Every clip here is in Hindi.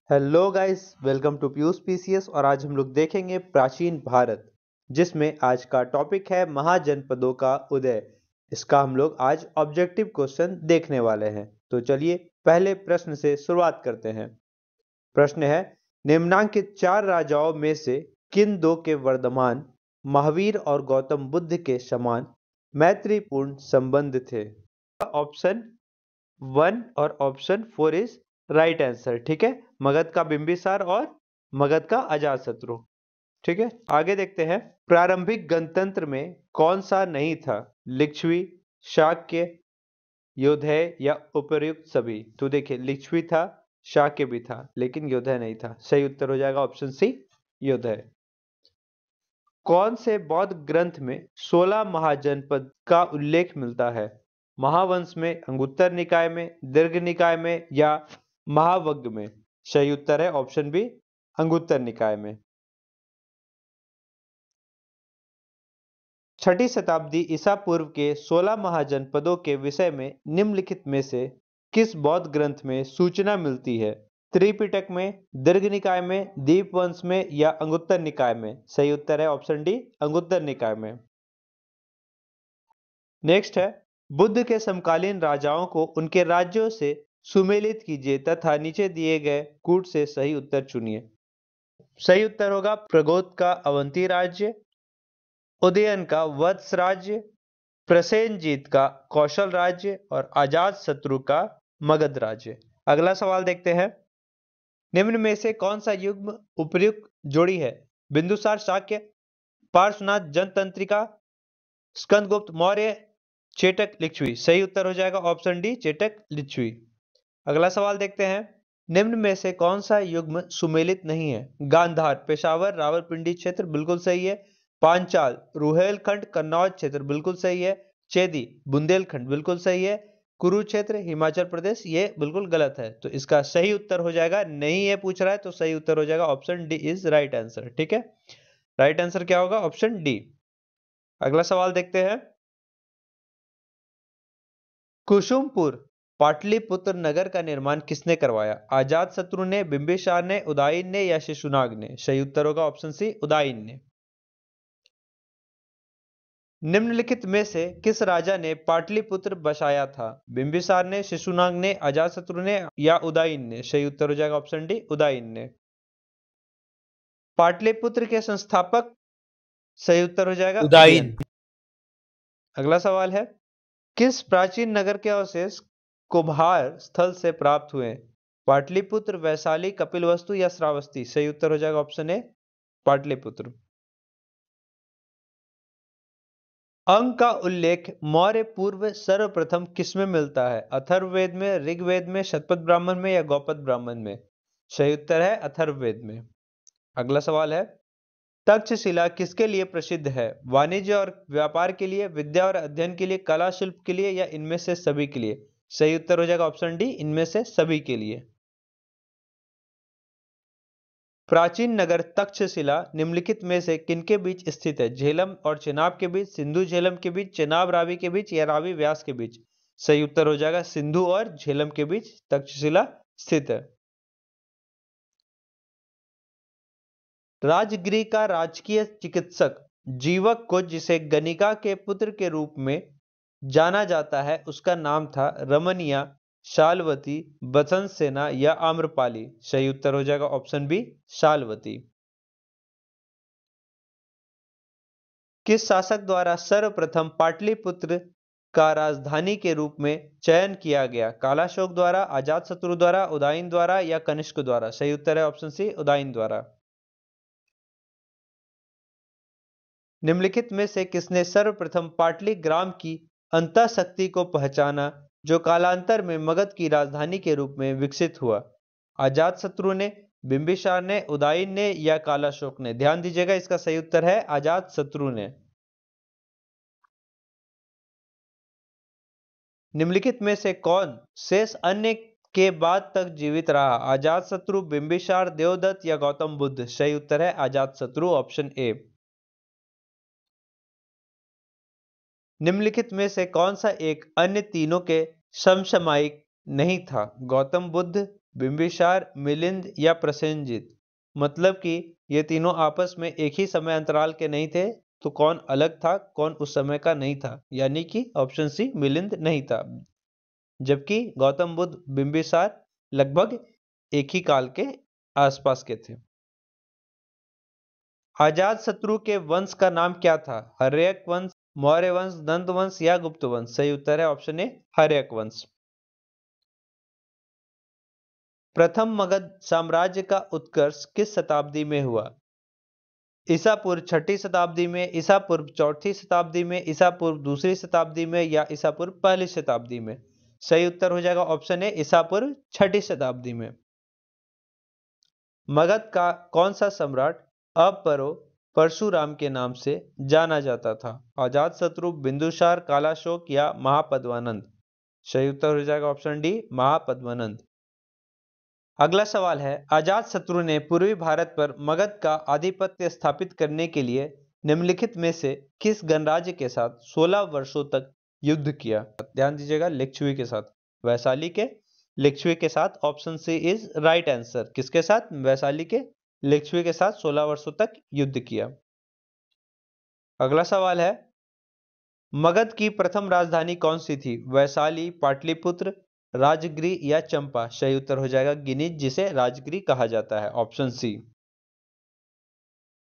Hello guys, welcome to Piyush PCS. और आज हम लोग देखेंगे प्राचीन भारत, जिसमें आज का टॉपिक है महाजनपदों का उदय। इसका हम लोग आज ऑब्जेक्टिव क्वेश्चन देखने वाले हैं। तो चलिए पहले प्रश्न से शुरुआत करते हैं। प्रश्न है, निम्नांकित चार राजाओं में से किन दो के वर्तमान महावीर और गौतम बुद्ध के समान मैत्रीपूर्ण संबंध थे? ऑप्शन 1 और ऑप्शन 4 इज राइट आंसर। ठीक है, मगध का बिंबिसार और मगध का अजातशत्रु। ठीक है, आगे देखते हैं। प्रारंभिक गणतंत्र में कौन सा नहीं था? लिच्छवी, शाक्य, योधेय या उपर्युक्त सभी? तो देखिए, लिच्छवी था, शाक्य भी था, लेकिन योधेय नहीं था। सही उत्तर हो जाएगा ऑप्शन सी, योधेय। कौन से बौद्ध ग्रंथ में 16 महाजनपद का उल्लेख मिलता है? महावंश में, अंगुत्तर निकाय में, दीर्घ निकाय में या महावग्ग में? सही उत्तर है ऑप्शन बी, अंगुत्तर निकाय में। छठी शताब्दी ईसा पूर्व के 16 महाजनपदों के विषय में निम्नलिखित में से किस बौद्ध ग्रंथ में सूचना मिलती है? त्रिपिटक में, दीर्घ निकाय में, दीपवंश में या अंगुत्तर निकाय में? सही उत्तर है ऑप्शन डी, अंगुत्तर निकाय में। नेक्स्ट है, बुद्ध के समकालीन राजाओं को उनके राज्यों से सुमेलित कीजिए तथा नीचे दिए गए कूट से सही उत्तर चुनिए। सही उत्तर होगा प्रगोत का अवंती राज्य, उदयन का वत्स राज्य, प्रसेनजीत का कौशल राज्य और अजात शत्रु का मगध राज्य। अगला सवाल देखते हैं। निम्न में से कौन सा युग्म उपयुक्त जोड़ी है? बिंदुसार शाक्य, पार्श्वनाथ जनतंत्रिका, स्कंदगुप्त मौर्य, चेटक लिच्छवी? सही उत्तर हो जाएगा ऑप्शन डी, चेटक लिच्छवी। अगला सवाल देखते हैं। निम्न में से कौन सा युग्म सुमेलित नहीं है? गांधार, पेशावर, रावलपिंडी क्षेत्र बिल्कुल सही है। पांचाल, रुहेलखंड, कन्नौज क्षेत्र बिल्कुल सही है। चेदी, बुंदेलखंड बिल्कुल सही है। कुरुक्षेत्र, हिमाचल प्रदेश, ये बिल्कुल गलत है। तो इसका सही उत्तर हो जाएगा, नहीं ये पूछ रहा है तो सही उत्तर हो जाएगा option D is right answer. ठीक है, राइट आंसर क्या होगा? Option D. अगला सवाल देखते हैं। कुसुमपुर पाटलिपुत्र नगर का निर्माण किसने करवाया? अजातशत्रु ने, बिंबिसार ने, उदयन ने या शिशुनाग ने? सही उत्तर होगा ऑप्शन सी, उदयन ने। निम्नलिखित में से किस राजा ने पाटलिपुत्र बसाया था? बिंबिसार ने, शिशुनाग ने, अजातशत्रु ने या उदयन ने? सही उत्तर हो जाएगा ऑप्शन डी, उदयन ने। पाटलिपुत्र के संस्थापक? सही उत्तर हो जाएगा उदयन। उदयन। अगला सवाल है, किस प्राचीन नगर के अवशेष कुम्हार स्थल से प्राप्त हुए? पाटलिपुत्र, वैशाली, कपिलवस्तु या श्रावस्ती? सही उत्तर हो जाएगा ऑप्शन ए, पाटलिपुत्र। अंक का उल्लेख मौर्य पूर्व सर्वप्रथम किसमें मिलता है? अथर्ववेद में, ऋग्वेद में, शतपथ ब्राह्मण में या गौपद ब्राह्मण में? सही उत्तर है अथर्ववेद में। अगला सवाल है, तक्षशिला किसके लिए प्रसिद्ध है? वाणिज्य और व्यापार के लिए, विद्या और अध्ययन के लिए, कला शिल्प के लिए या इनमें से सभी के लिए? सही उत्तर हो जाएगा ऑप्शन डी, इनमें से सभी के लिए। प्राचीन नगर तक्षशिला निम्नलिखित में से किनके बीच स्थित है? झेलम और चेनाब के बीच, सिंधु झेलम के बीच, चेनाब रावी के बीच या रावी व्यास के बीच? सही उत्तर हो जाएगा सिंधु और झेलम के बीच तक्षशिला स्थित है। राजगिरी का राजकीय चिकित्सक जीवक को जिसे गणिका के पुत्र के रूप में जाना जाता है उसका नाम था? रमनिया, शालवती, बसंत सेना या आम्रपाली? सही उत्तर हो जाएगा ऑप्शन बी, शालवती। किस शासक द्वारा सर्वप्रथम पाटलिपुत्र का राजधानी के रूप में चयन किया गया? कालाशोक द्वारा, अजातशत्रु द्वारा, उदयन द्वारा या कनिष्क द्वारा? सही उत्तर है ऑप्शन सी, उदयन द्वारा। निम्नलिखित में से किसने सर्वप्रथम पाटलिग्राम की अंतःशक्ति को पहचाना जो कालांतर में मगध की राजधानी के रूप में विकसित हुआ? अजातशत्रु ने, बिंबिसार ने, उदयन ने या कालाशोक ने? ध्यान दीजिएगा, इसका सही उत्तर है अजातशत्रु ने। निम्नलिखित में से कौन शेष अन्य के बाद तक जीवित रहा? अजातशत्रु, बिंबिसार, देवदत्त या गौतम बुद्ध? सही उत्तर है अजातशत्रु, ऑप्शन ए। निम्नलिखित में से कौन सा एक अन्य तीनों के समसामयिक नहीं था? गौतम बुद्ध, बिंबिसार, मिलिंद या प्रसेनजीत। मतलब कि ये तीनों आपस में एक ही समय अंतराल के नहीं थे, तो कौन अलग था, कौन उस समय का नहीं था, यानी कि ऑप्शन सी मिलिंद नहीं था, जबकि गौतम बुद्ध बिंबिसार लगभग एक ही काल के आसपास के थे। अजात शत्रु के वंश का नाम क्या था? हर्यक वंश, मौर्य वंश, दंत वंश या गुप्त वंश? सही उत्तर है ऑप्शन ए हर्यक वंश। प्रथम मगध साम्राज्य का उत्कर्ष किस शताब्दी में हुआ? ईसा पूर्व छठी शताब्दी में, ईसा पूर्व चौथी शताब्दी में, ईसा पूर्व दूसरी शताब्दी में या ईसा पूर्व पहली शताब्दी में? सही उत्तर हो जाएगा ऑप्शन ए ईसा पूर्व छठी शताब्दी में। मगध का कौन सा सम्राट अपरो परशुराम के नाम से जाना जाता था? अजातशत्रु, बिंदुसार, कालाशोक या महापद्मानंद? सही उत्तर हो जाएगा ऑप्शन डी महापद्मानंद। अगला सवाल है, अजातशत्रु ने पूर्वी भारत पर मगध का आधिपत्य स्थापित करने के लिए निम्नलिखित में से किस गणराज्य के साथ 16 वर्षों तक युद्ध किया? ध्यान दीजिएगा, लिच्छवी के साथ, वैशाली के लिच्छवी के साथ। Option C is right answer. किसके साथ? वैशाली के लिच्छवी के साथ 16 वर्षों तक युद्ध किया। अगला सवाल है, मगध की प्रथम राजधानी कौन सी थी? वैशाली, पाटलिपुत्र, राजगिरी या चंपा? सही उत्तर हो जाएगा गिनिज, जिसे राजगिरी कहा जाता है, ऑप्शन सी।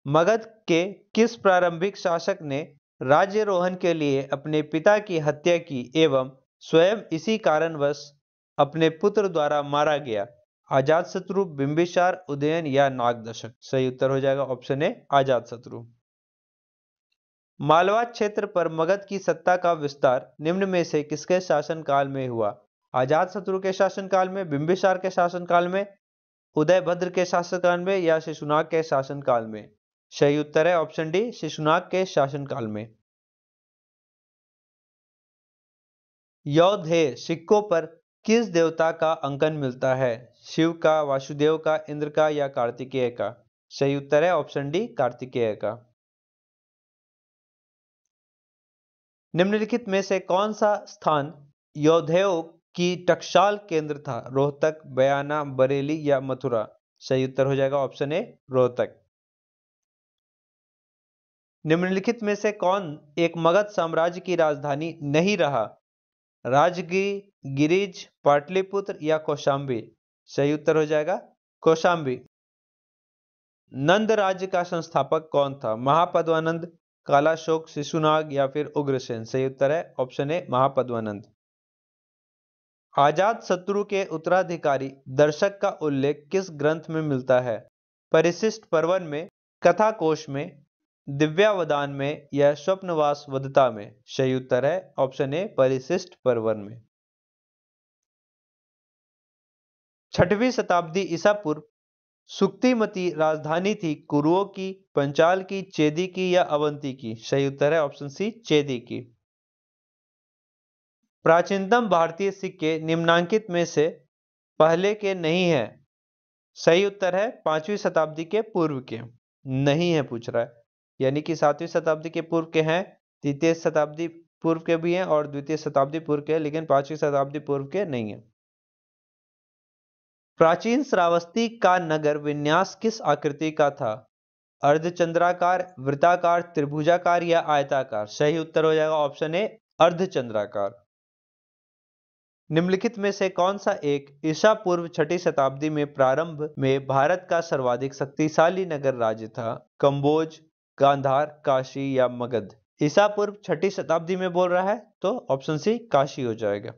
मगध के किस प्रारंभिक शासक ने राज्यारोहण के लिए अपने पिता की हत्या की एवं स्वयं इसी कारणवश अपने पुत्र द्वारा मारा गया? अजातशत्रु, बिंबिसार, उदयन या नागदशक? सही उत्तर हो जाएगा ऑप्शन ए अजातशत्रु। मालवा क्षेत्र पर मगध की सत्ता का विस्तार निम्न में से किसके शासनकाल में हुआ? अजातशत्रु के शासनकाल में, बिंबिसार के शासनकाल में, उदयभद्र के शासनकाल में या शिशुनाग के शासनकाल में? सही उत्तर है ऑप्शन डी शिशुनाग के शासनकाल में। यौधेय सिक्कों पर किस देवता का अंकन मिलता है? शिव का, वासुदेव का, इंद्र का या कार्तिकेय का? सही उत्तर है ऑप्शन डी कार्तिकेय का। निम्नलिखित में से कौन सा स्थान यौधेयों की टकसाल केंद्र था? रोहतक, बयाना, बरेली या मथुरा? सही उत्तर हो जाएगा ऑप्शन ए रोहतक। निम्नलिखित में से कौन एक मगध साम्राज्य की राजधानी नहीं रहा? राजगिरी, गिरिज, पाटलिपुत्र या कौशाम्बी? सही उत्तर हो जाएगा कौशाम्बी। नंद राज्य का संस्थापक कौन था? महापद्मानंद, कालाशोक, शिशुनाग या फिर उग्रसेन? सही उत्तर है ऑप्शन ए महापद्मानंद। आजात शत्रु के उत्तराधिकारी दर्शक का उल्लेख किस ग्रंथ में मिलता है? परिशिष्ट पर्वन में, कथा कोश में, दिव्यावदान में या स्वप्नवास वदता में? सही उत्तर है ऑप्शन ए परिशिष्ट पर्वन में। 6वीं शताब्दी ईसा पूर्व सुक्तिमती राजधानी थी कुरुओं की, पंचाल की, चेदी की या अवंती की? सही उत्तर है ऑप्शन सी चेदी की। प्राचीनतम भारतीय सिक्के निम्नांकित में से पहले के नहीं है? सही उत्तर है 5वीं शताब्दी के पूर्व के। नहीं है पूछ रहा है, यानी कि 7वीं शताब्दी के पूर्व के हैं, तृतीय शताब्दी पूर्व के भी हैं और द्वितीय शताब्दी पूर्व के, लेकिन 5वीं शताब्दी पूर्व के नहीं है। प्राचीन श्रावस्ती का नगर विन्यास किस आकृति का था? अर्धचंद्राकार, वृत्ताकार, त्रिभुजाकार या आयताकार? सही उत्तर हो जाएगा ऑप्शन ए अर्धचंद्राकार। निम्नलिखित में से कौन सा एक ईसा पूर्व 6ठी शताब्दी में प्रारंभ में भारत का सर्वाधिक शक्तिशाली नगर राज्य था? कंबोज, गांधार, काशी या मगध? ईसा पूर्व 6ठी शताब्दी में बोल रहा है, तो ऑप्शन सी काशी हो जाएगा।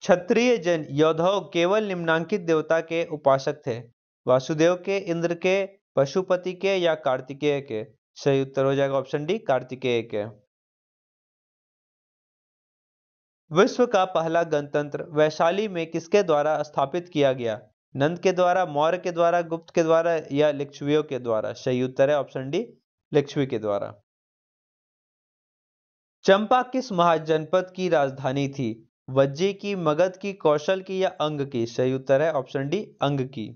क्षत्रिय जन योद्धाओं केवल निम्नांकित देवता के उपासक थे? वासुदेव के, इंद्र के, पशुपति के या कार्तिकेय के? सही उत्तर हो जाएगा ऑप्शन डी कार्तिकेय के। विश्व का पहला गणतंत्र वैशाली में किसके द्वारा स्थापित किया गया? नंद के द्वारा, मौर्य के द्वारा, गुप्त के द्वारा या लिच्छवियों के द्वारा? सही उत्तर है ऑप्शन डी लिच्छवी के द्वारा। चंपा किस महाजनपद की राजधानी थी? वज्जी की, मगध की, कौशल की या अंग की? सही उत्तर है ऑप्शन डी अंग की।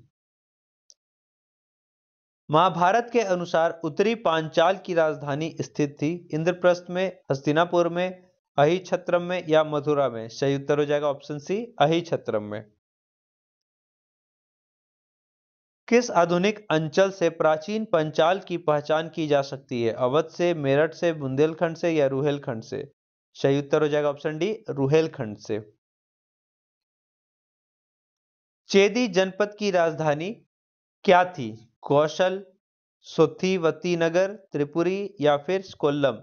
महाभारत के अनुसार उत्तरी पांचाल की राजधानी स्थित थी? इंद्रप्रस्थ में, हस्तिनापुर में, अहिछत्रम में या मथुरा में? सही उत्तर हो जाएगा ऑप्शन सी, अहिछत्रम में। किस आधुनिक अंचल से प्राचीन पंचाल की पहचान की जा सकती है? अवध से, मेरठ से, बुंदेलखंड से या रुहेलखंड से? सही उत्तर हो जाएगा ऑप्शन डी, रुहेलखंड से। चेदी जनपद की राजधानी क्या थी? कौशल, सोथिवती नगर, त्रिपुरी या फिर कोल्लम?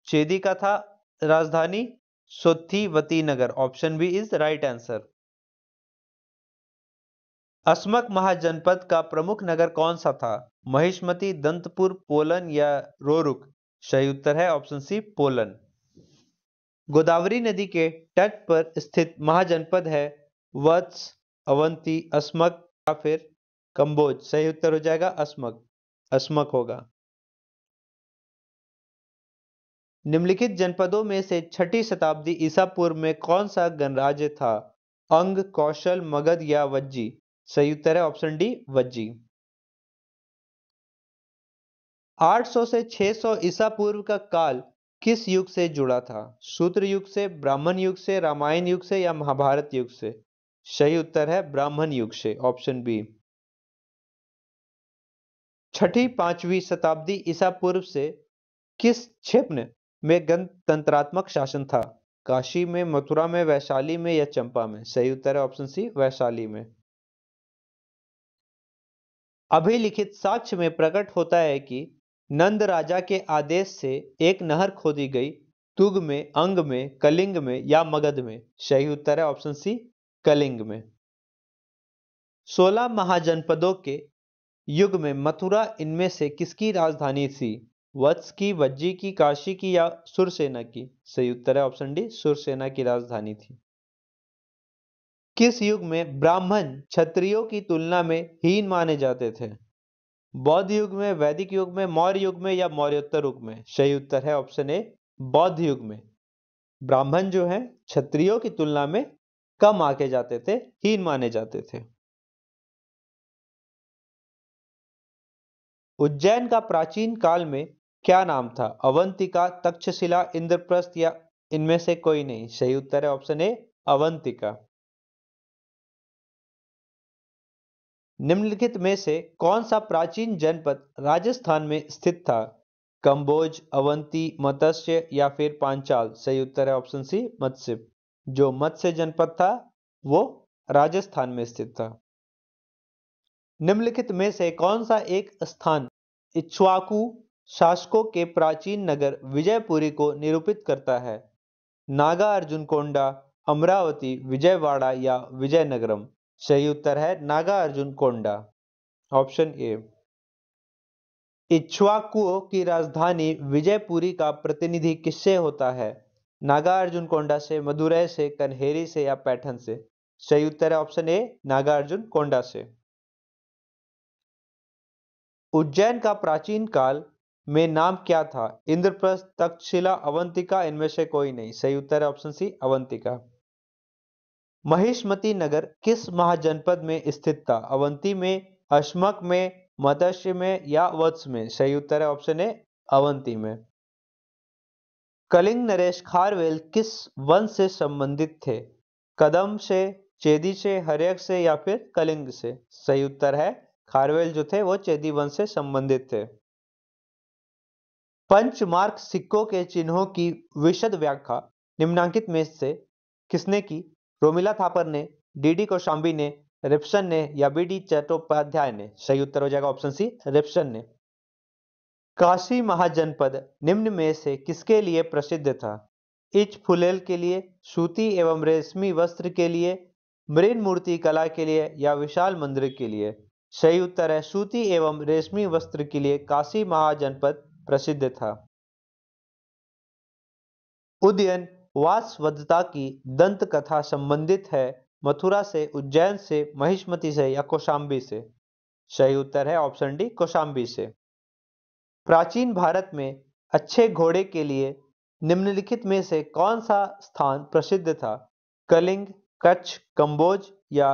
चेदी का था राजधानी सोथिवती नगर। Option B is right answer. Asmaka महाजनपद का प्रमुख नगर कौन सा था? महिष्मती, दंतपुर, पोलन या रोरुक? सही उत्तर है ऑप्शन सी, पोलन। गोदावरी नदी के तट पर स्थित महाजनपद है वत्स, अवंती, अस्मक या फिर कंबोज? सही उत्तर हो जाएगा अस्मक, अस्मक होगा। निम्नलिखित जनपदों में से छठी शताब्दी ईसा पूर्व में कौन सा गणराज्य था? अंग, कौशल, मगध या वज्जी? सही उत्तर है ऑप्शन डी, वज्जी। 800 से 600 ईसा पूर्व का काल किस युग से जुड़ा था? शूद्र युग से, ब्राह्मण युग से, रामायण युग से या महाभारत युग से? सही उत्तर है ब्राह्मण युग से, ऑप्शन बी। छठी पांचवी शताब्दी ईसा पूर्व से किस क्षेत्र में गणतंत्रात्मक शासन था? काशी में, मथुरा में, वैशाली में या चंपा में? सही उत्तर है ऑप्शन सी, वैशाली में। अभिलिखित साक्ष्य में प्रकट होता है कि नंद राजा के आदेश से एक नहर खोदी गई। तुग में, अंग में, कलिंग में या मगध में? सही उत्तर है ऑप्शन सी, कलिंग में। 16 महाजनपदों के युग में मथुरा इनमें से किसकी राजधानी थी? वत्स की, वज्जी की, काशी की या सुरसेना की? सही उत्तर है ऑप्शन डी, सुरसेना की राजधानी थी। किस युग में ब्राह्मण क्षत्रियों की तुलना में हीन माने जाते थे? बौद्ध युग में, वैदिक युग में, मौर्य युग में या मौर्योत्तर युग में? सही उत्तर है ऑप्शन ए, बौद्ध युग में। ब्राह्मण जो है क्षत्रियों की तुलना में कम आके जाते थे, हीन माने जाते थे। उज्जैन का प्राचीन काल में क्या नाम था? अवंतिका, तक्षशिला, इंद्रप्रस्थ या इनमें से कोई नहीं? सही उत्तर है ऑप्शन ए, अवंतिका। निम्नलिखित में से कौन सा प्राचीन जनपद राजस्थान में स्थित था? कंबोज, अवंती, मत्स्य या फिर पांचाल? सही उत्तर है ऑप्शन सी, मत्स्य। जो मत्स्य जनपद था वो राजस्थान में स्थित था। निम्नलिखित में से कौन सा एक स्थान इक्ष्वाकु शासकों के प्राचीन नगर विजयपुरी को निरूपित करता है? नागा अर्जुन कोंडा, अमरावती, विजयवाड़ा या विजयनगरम? सही उत्तर है नागा अर्जुन कोंडा, ऑप्शन ए। इक्ष्वाकुओं की राजधानी विजयपुरी का प्रतिनिधि किससे होता है? नागार्जुन कोंडा से, मदुरै से, कन्हेरी से या पैठन से? सही उत्तर है ऑप्शन ए, नागार्जुन कोंडा से। उज्जैन का प्राचीन काल में नाम क्या था? इंद्रप्रस्थ, तक्षशिला, अवंतिका, इनमें से कोई नहीं? सही उत्तर है ऑप्शन सी, अवंतिका। महिष्मती नगर किस महाजनपद में स्थित था? अवंती में, अश्मक में, मत्स्य में या वत्स में? सही उत्तर है ऑप्शन ए, अवंती में। कलिंग नरेश खारवेल किस वंश से संबंधित थे? कदम से, चेदी से, हर्यक से या फिर कलिंग से? सही उत्तर है खारवेल जो थे वो चेदी वंश से संबंधित थे। पंचमार्क सिक्कों के चिन्हों की विशद व्याख्या निम्नांकित में से किसने की? रोमिला थापर ने, डीडी कौशाम्बी ने, रिप्सन ने या बीडी चट्टोपाध्याय ने? सही उत्तर हो जाएगा ऑप्शन सी, रिप्सन ने। काशी महाजनपद निम्न में से किसके लिए प्रसिद्ध था? इच फुलेल के लिए, सूती एवं रेशमी वस्त्र के लिए, मृण मूर्ति कला के लिए या विशाल मंदिर के लिए? सही उत्तर है सूती एवं रेशमी वस्त्र के लिए काशी महाजनपद प्रसिद्ध था। उदयन वासवदत्ता की दंत कथा संबंधित है मथुरा से, उज्जैन से, महिष्मती से या कौशाम्बी से? सही उत्तर है ऑप्शन डी, कौशाम्बी से। प्राचीन भारत में अच्छे घोड़े के लिए निम्नलिखित में से कौन सा स्थान प्रसिद्ध था? कलिंग, कच्छ, कंबोज या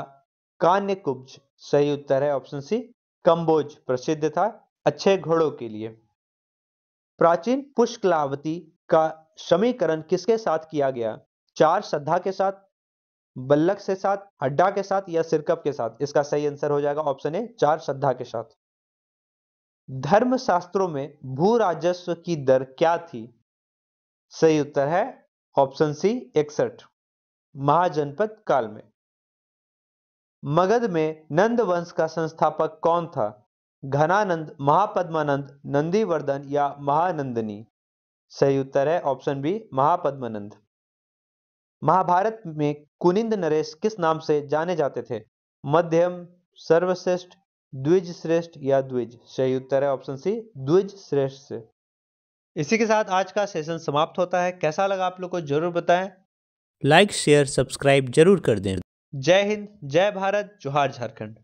कान्यकुब्ज? सही उत्तर है ऑप्शन सी, कंबोज प्रसिद्ध था अच्छे घोड़ों के लिए। प्राचीन पुष्कलावती का समीकरण किसके साथ किया गया? 4 श्रद्धा के साथ, बल्लक के साथ, हड्डा के साथ या सिरकप के साथ? इसका सही आंसर हो जाएगा ऑप्शन ए 4 श्रद्धा के साथ। धर्मशास्त्रों में भू राजस्व की दर क्या थी? सही उत्तर है ऑप्शन सी 61 महाजनपद काल में। मगध में नंद वंश का संस्थापक कौन था? घनानंद, महापद्मानंद, नंदीवर्धन या महानंदनी? सही उत्तर है ऑप्शन बी महापद्मानंद। महाभारत में कुनिंद नरेश किस नाम से जाने जाते थे? मध्यम, सर्वश्रेष्ठ, द्विज श्रेष्ठ या द्विज? सही उत्तर है ऑप्शन सी द्विज श्रेष्ठ से। इसी के साथ आज का सेशन समाप्त होता है। कैसा लगा आप लोग को जरूर बताएं। लाइक शेयर सब्सक्राइब जरूर कर दें। जय हिंद, जय भारत, जोहार झारखंड।